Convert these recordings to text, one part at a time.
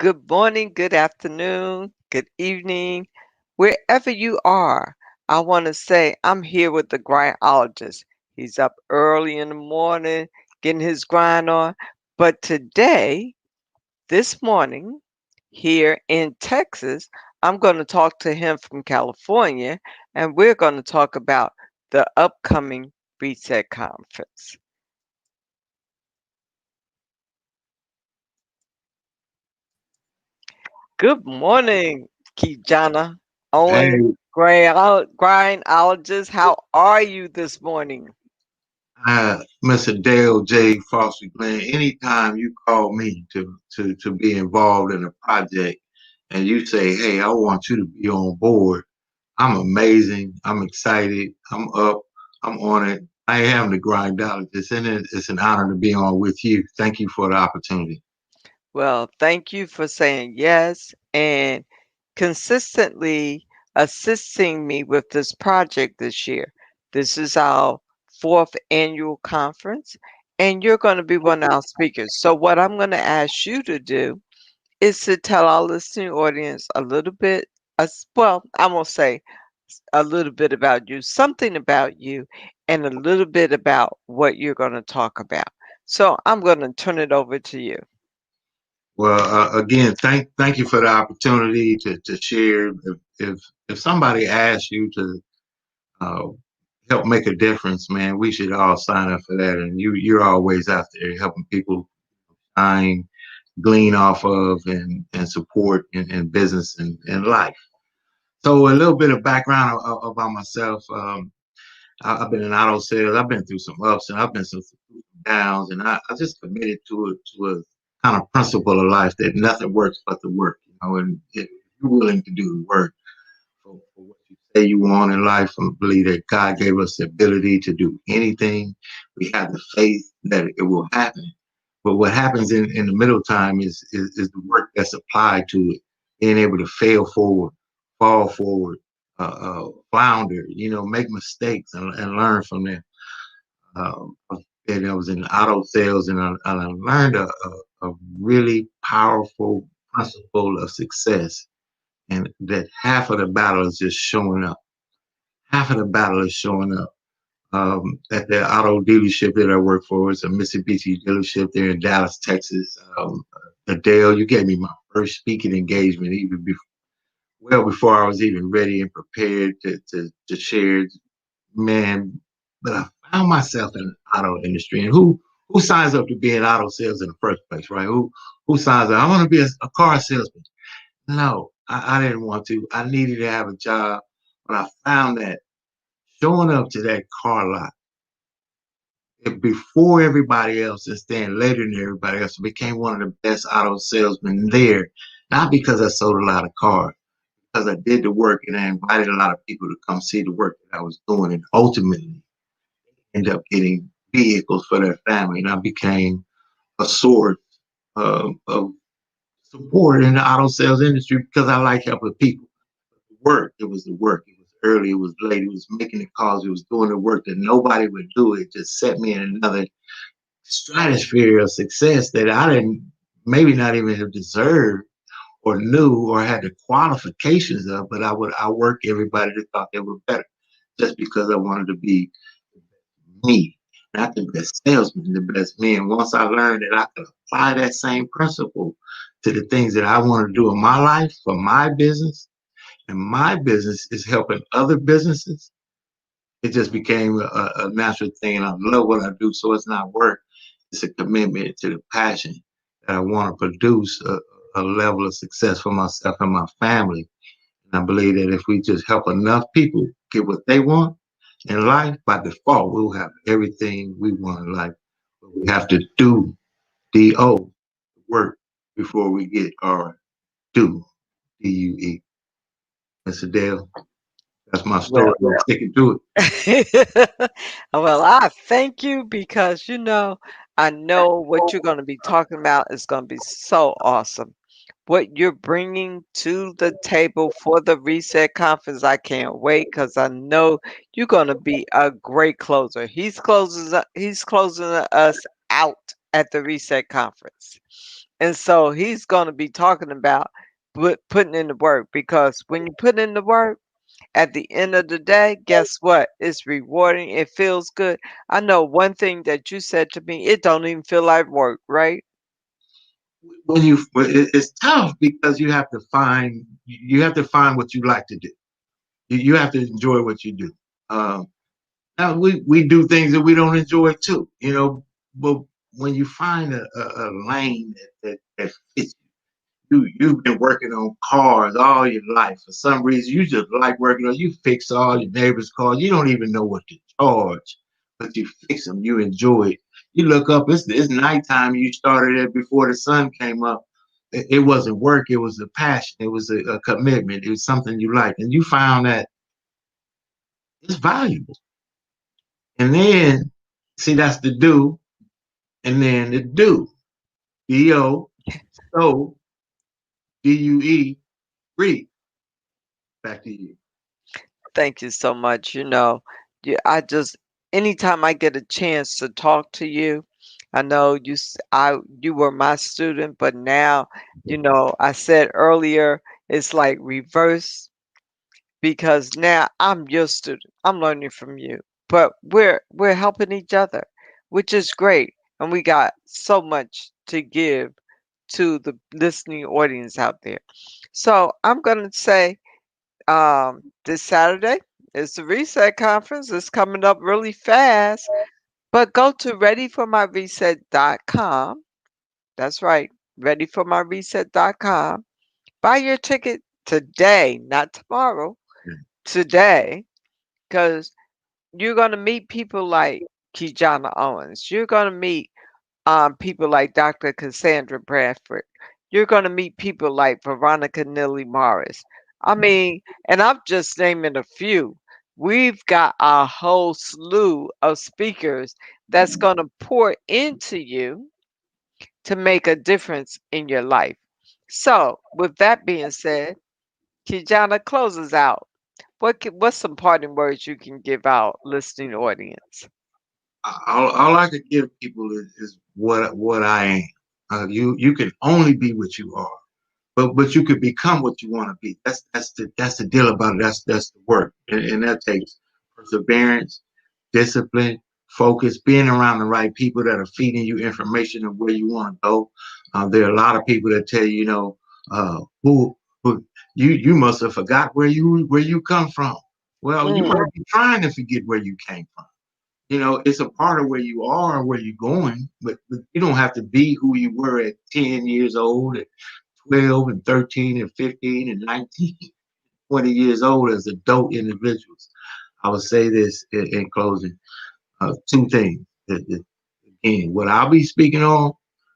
Good morning, good afternoon, good evening, wherever you are. I want to say I'm here with the grindologist. He's up early in the morning getting his grind on. But today, this morning, here in Texas, I'm going to talk to him from California, and we're going to talk about the upcoming Reset Conference. Good morning, KeJohnna Owens, Hey, grindologist. How are you this morning? Mr. Dale J. Foster Glenn, anytime you call me to be involved in a project and you say, hey, I want you to be on board, I'm amazing. I'm excited. I'm up. I'm on it. I am the grindologist, and it's an honor to be on with you. Thank you for the opportunity. Well, thank you for saying yes and consistently assisting me with this project this year. This is our fourth annual conference, and you're going to be one of our speakers. So, what I'm going to ask you to do is to tell our listening audience a little bit, well, I'm going to say a little bit about you, something about you, and a little bit about what you're going to talk about. So I'm going to turn it over to you. Well, again, thank you for the opportunity to share. If somebody asks you to uh, help make a difference, man, we should all sign up for that. And you're always out there helping people find, glean off of, and support in business and life. So a little bit of background about myself. I've been in auto sales. I've been through some ups and I've been some downs, and I just committed to a kind of principle of life that nothing works but the work. And if you're willing to do the work for what you say you want in life, I believe that God gave us the ability to do anything. We have the faith that it will happen. But what happens in the middle time is the work that's applied to it, being able to fail forward, fall forward, flounder, make mistakes and learn from them. Um, and I was in auto sales, and I learned a really powerful principle of success, and that half of the battle is just showing up. Half of the battle is showing up. At the auto dealership that I work for, it's a Mitsubishi dealership there in Dallas, Texas. Adele, you gave me my first speaking engagement, even well before I was even ready and prepared to share. Man, but I found myself in the auto industry, and who signs up to be in auto sales in the first place, right? Who signs up? I want to be a car salesman. No, I didn't want to. I needed to have a job, but I found that showing up to that car lot before everybody else and staying later than everybody else, I became one of the best auto salesmen there. Not because I sold a lot of cars, because I did the work and I invited a lot of people to come see the work that I was doing, and ultimately end up getting vehicles for their family. And I became a source of support in the auto sales industry because I like helping people. Work, it was the work. It was early, it was late, it was making the calls, it was doing the work that nobody would do. It just set me in another stratosphere of success that I didn't maybe not even have deserved or knew or had the qualifications of, but I work everybody that thought they were better just because I wanted to be me, not the best salesman, the best me. And once I learned that I could apply that same principle to the things that I want to do in my life for my business, and my business is helping other businesses, it just became a natural thing. And I love what I do. So it's not work, it's a commitment to the passion that I want to produce a level of success for myself and my family. And I believe that if we just help enough people get what they want in life, by default, we'll have everything we want in life. But we have to do work before we get our do, DUE. Mr. Dale, that's my story. Well, I'm sticking to it. well, I thank you because I know what you're going to be talking about is going to be so awesome. What you're bringing to the table for the Reset Conference, I can't wait because I know you're going to be a great closer. He's closing us out at the Reset Conference. And so he's going to be talking about putting in the work, because when you put in the work, at the end of the day, guess what? It's rewarding. It feels good. I know one thing that you said to me, it don't even feel like work, right? It's tough because you have to find what you like to do. You have to enjoy what you do. Um, Now we do things that we don't enjoy too, but when you find a lane that fits you've been working on cars all your life. For some reason, you just like working on. You fix all your neighbors' cars. You don't even know what to charge, but you fix them. You enjoy it. You look up. It's nighttime. You started it before the sun came up. It wasn't work. It was a passion. It was a commitment. It was something you like, and you found that it's valuable. And then, see, that's the do, and then the do. D-O, so, D-U-E, read. Back to you. Thank you so much. I just, anytime I get a chance to talk to you, I know you were my student, but now, I said earlier, it's like reverse, because now I'm your student. I'm learning from you, but we're helping each other, which is great, and we got so much to give to the listening audience out there. So I'm gonna say, this Saturday is the Reset Conference. It's coming up really fast, but go to readyformyreset.com. That's right, readyformyreset.com. Buy your ticket today, not tomorrow, today, because you're going to meet people like KeJohnna Owens. You're going to meet people like Dr. Cassandra Bradford. You're going to meet people like Veronica Nilly Morris. I mean, and I'm just naming a few. We've got a whole slew of speakers that's going to pour into you to make a difference in your life. So, with that being said, Kijana closes out. What's some parting words you can give out listening audience? All I could give people is what I am. You can only be what you are, but you could become what you want to be. That's the deal about it. That's the work, and that takes perseverance, discipline, focus, being around the right people that are feeding you information of where you want to go. There are a lot of people that tell you, who you must have forgot where you come from. Well, you Mm, might be trying to forget where you came from. It's a part of where you are and where you're going, but you don't have to be who you were at 10 years old, at 12 and 13 and 15 and 19, 20 years old as adult individuals. I would say this in closing, two things. Again, what I'll be speaking on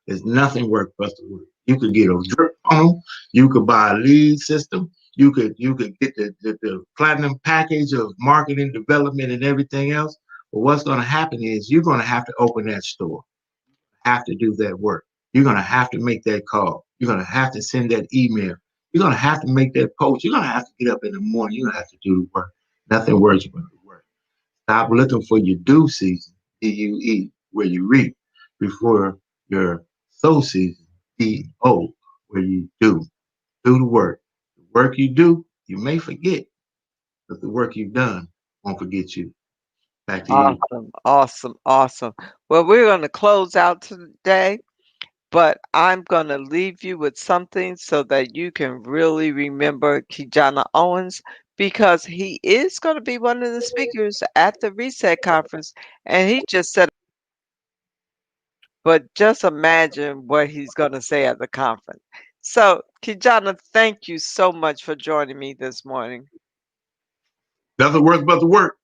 is nothing work but the work. You could get a drip funnel, you could buy a lead system, you could get the platinum package of marketing development and everything else. But what's going to happen is you're going to have to open that store, have to do that work. You're going to have to make that call. You're going to have to send that email. You're going to have to make that post. You're going to have to get up in the morning. You're going to have to do the work. Nothing works but the work. Stop looking for your due season, D-U-E, where you reap, before your sow season, D-O, where you do. Do the work. The work you do, you may forget, but the work you've done won't forget you. Back to you. awesome, awesome, awesome. Well, we're going to close out today, but I'm going to leave you with something so that you can really remember Kijana Owens, because he is going to be one of the speakers at the Reset Conference, and he just said, but just imagine what he's going to say at the conference. So, Kijana, thank you so much for joining me this morning. Nothing works but the work.